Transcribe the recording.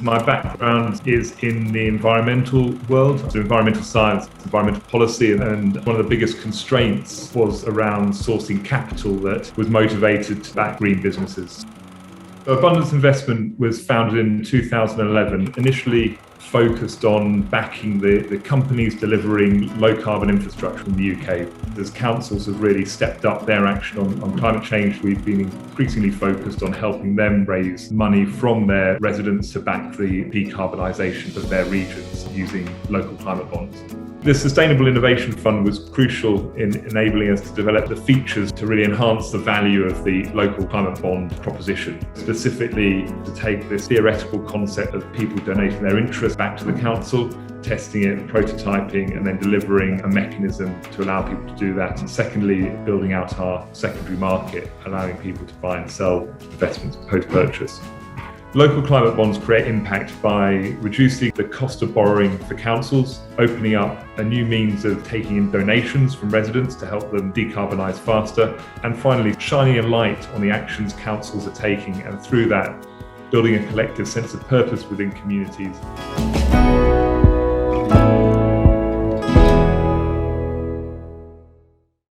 My background is in the environmental world, so environmental science, environmental policy, and one of the biggest constraints was around sourcing capital that was motivated to back green businesses. So Abundance Investment was founded in 2011, initially focused on backing the companies delivering low carbon infrastructure in the UK. As councils have really stepped up their action on climate change, we've been increasingly focused on helping them raise money from their residents to back the decarbonisation of their regions using local climate bonds. The Sustainable Innovation Fund was crucial in enabling us to develop the features to really enhance the value of the local climate bond proposition, specifically to take this theoretical concept of people donating their interest back to the council, testing it, prototyping, and then delivering a mechanism to allow people to do that. And secondly, building out our secondary market, allowing people to buy and sell investments post-purchase. Local climate bonds create impact by reducing the cost of borrowing for councils, opening up a new means of taking in donations from residents to help them decarbonise faster, and finally shining a light on the actions councils are taking, and through that building a collective sense of purpose within communities.